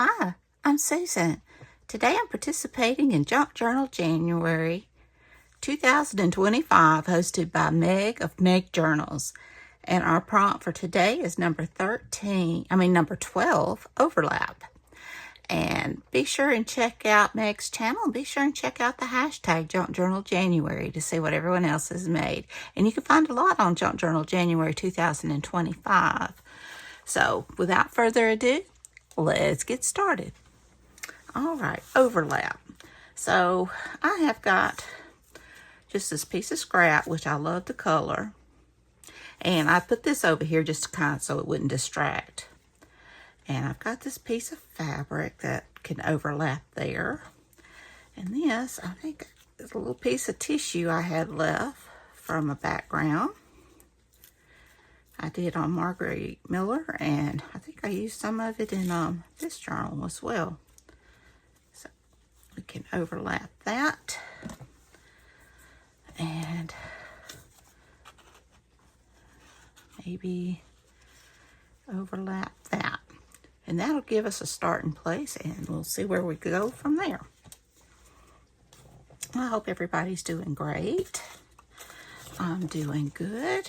Hi, I'm Susan. Today I'm participating in Junk Journal January 2025, hosted by Meg of Meg Journals. And our prompt for today is number 12, overlap. And be sure and check out Meg's channel, and be sure and check out the hashtag Junk Journal January to see what everyone else has made. And you can find a lot on Junk Journal January 2025. So without further ado, let's get started. All right, overlap. So I have got just this piece of scrap, which I love the color. And I put this over here just to kind of so it wouldn't distract. And I've got this piece of fabric that can overlap there. And this, I think, is a little piece of tissue I had left from a background I did on Margaret Miller, and I think I used some of it in this journal as well. So we can overlap that, and maybe overlap that. And that'll give us a starting place, and we'll see where we go from there. I hope everybody's doing great. I'm doing good.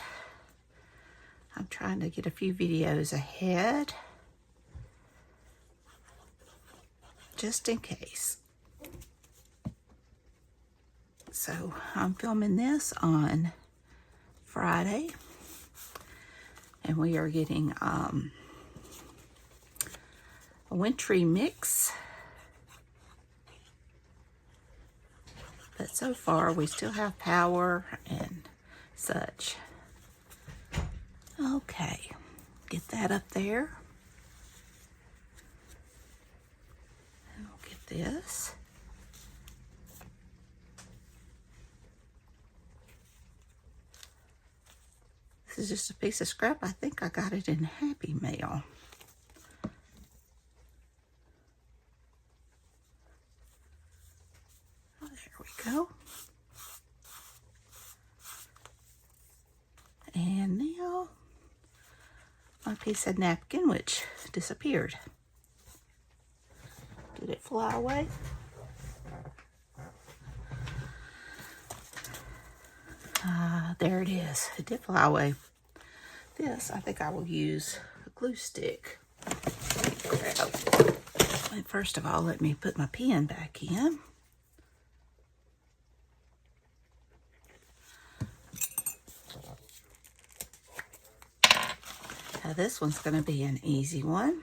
I'm trying to get a few videos ahead, just in case. So I'm filming this on Friday, and we are getting a wintry mix. But so far we still have power and such. Okay, get that up there. And we'll get this. This is just a piece of scrap. I think I got it in Happy Mail. Oh, there we go. And now my piece of napkin, which disappeared. Did it fly away? There it is. It did fly away. This, I think I will use a glue stick. And first of all, let me put my pen back in. Now this one's going to be an easy one.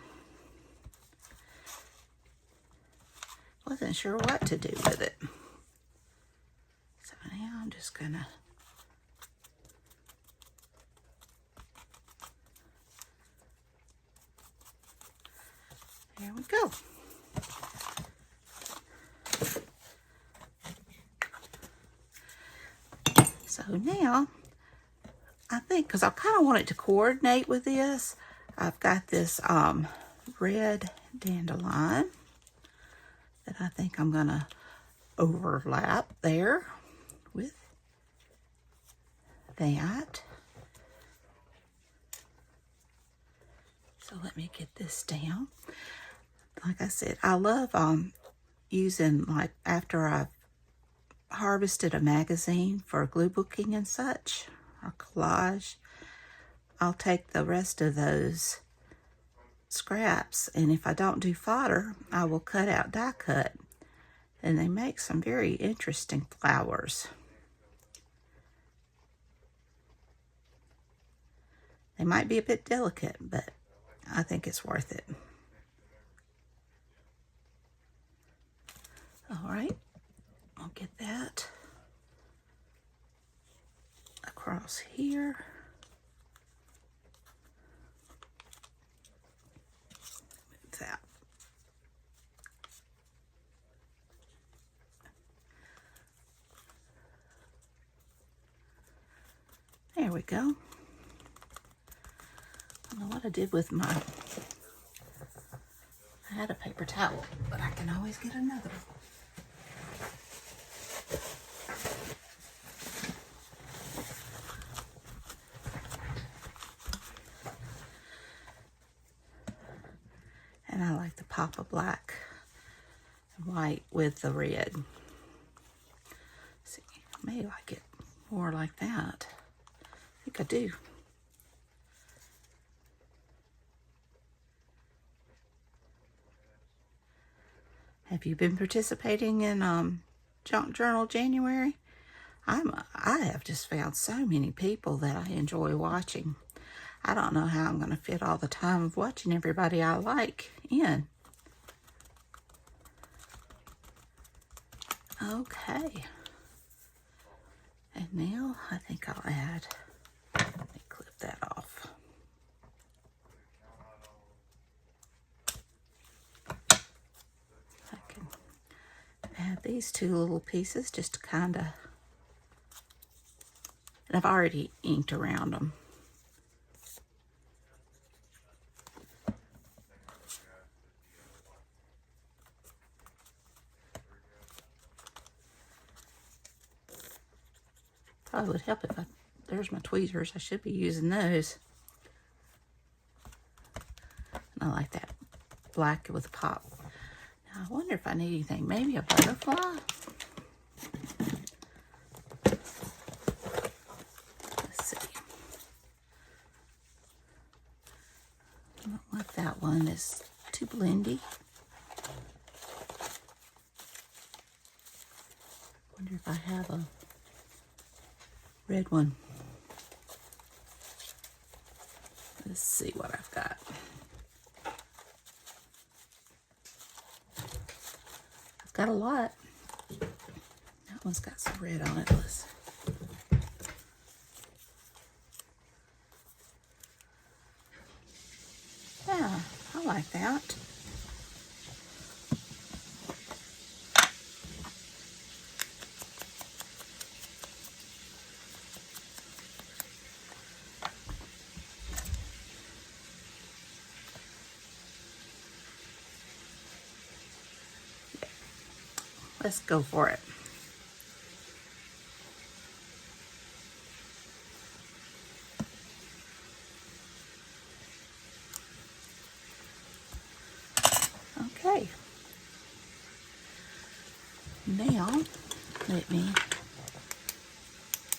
Wasn't sure what to do with it. So now I'm just going to there we go. So now I think, because I kind of want it to coordinate with this, I've got this red dandelion that I think I'm going to overlap there with that. So let me get this down. Like I said, I love using, like, after I've harvested a magazine for glue booking and such, or collage, I'll take the rest of those scraps, and if I don't do fodder, I will cut out die cut, and they make some very interesting flowers. They might be a bit delicate, but I think it's worth it. All right, I'll get that across here. Move that. There we go. I don't know what I did with my, I had a paper towel, but I can always get another one. pop of black and white with the red. See, I may like it more like that. I think I do. Have you been participating in Junk Journal January? I have just found so many people that I enjoy watching. I don't know how I'm going to fit all the time of watching everybody I like in. Okay. And now I think I'll add, let me clip that off. I can add these two little pieces just to kind of, and I've already inked around them. Probably would help if there's my tweezers. I should be using those. And I like that black with a pop. Now I wonder if I need anything. Maybe a butterfly? Let's see. I don't like that one. It's too blendy. Wonder if I have a red one. Let's see what I've got. I've got a lot. That one's got some red on it. Yeah, I like that. Let's go for it. Okay. Now, let me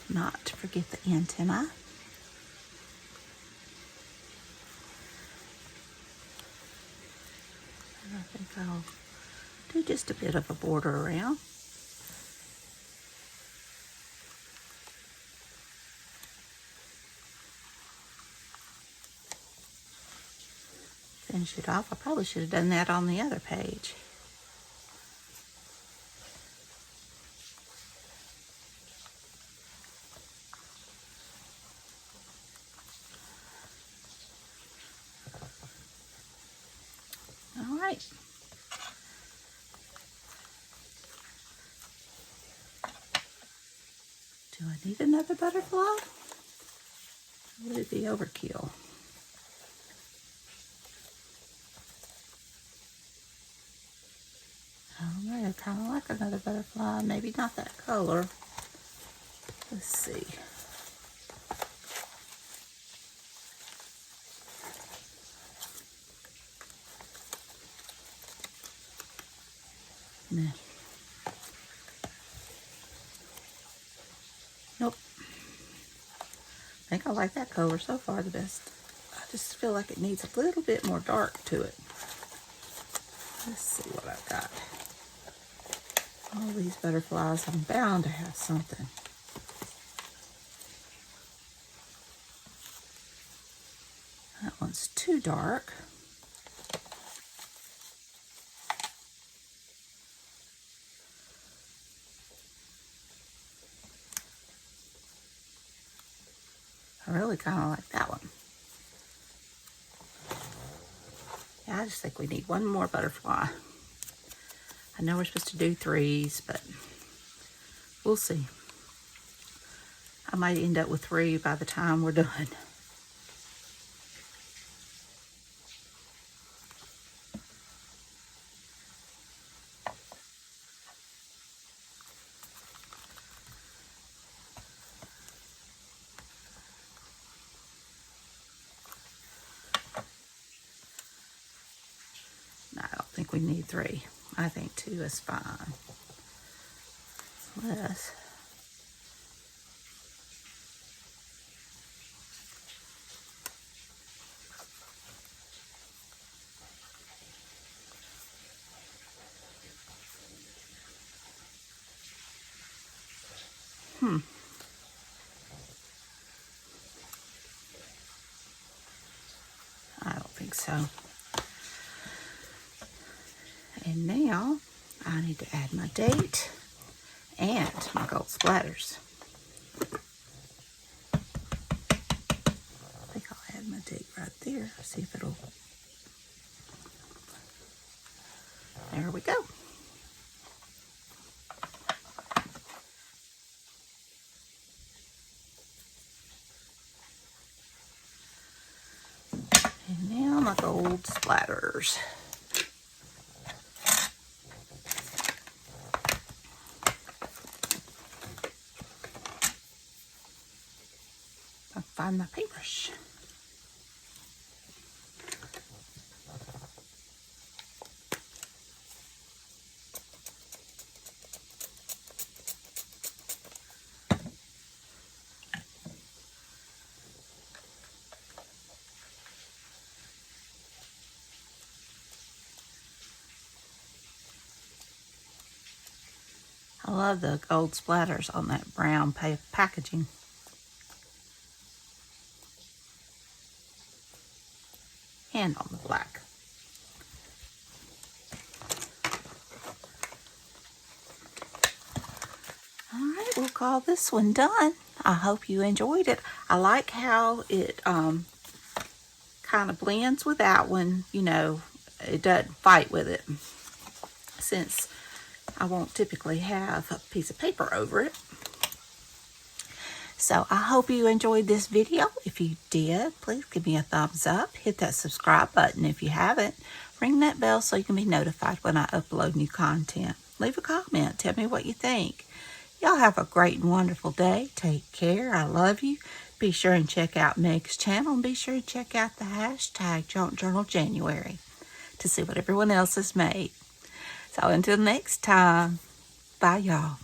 not forget the antenna. And I think I'll do just a bit of a border around. Finish it off. I probably should have done that on the other page. All right. Do I need another butterfly? Would it be overkill? I don't know, kind of like another butterfly. Maybe not that color. Let's see. Nah. Nope. I think I like that color so far the best. I just feel like it needs a little bit more dark to it. Let's see what I've got. All these butterflies, I'm bound to have something. That one's too dark. I really kind of like that one. Yeah, I just think we need one more butterfly. I know we're supposed to do 3s, but we'll see. I might end up with 3 by the time we're done. I don't think we need 3. I think 2 is fine. Let's I don't think so. And now I need to add my date and my gold splatters. I think I'll add my date right there. See if it'll. There we go. And now my gold splatters. I'll find my paintbrush. I love the gold splatters on that brown packaging. And on the black. All right, we'll call this one done. I hope you enjoyed it. I like how it kind of blends with that one. You know, it doesn't fight with it, since I won't typically have a piece of paper over it. So I hope you enjoyed this video. If you did, please give me a thumbs up. Hit that subscribe button if you haven't. Ring that bell so you can be notified when I upload new content. Leave a comment. Tell me what you think. Y'all have a great and wonderful day. Take care. I love you. Be sure and check out Meg's channel. And be sure and check out the hashtag Junk Journal January to see what everyone else has made. So until next time, bye y'all.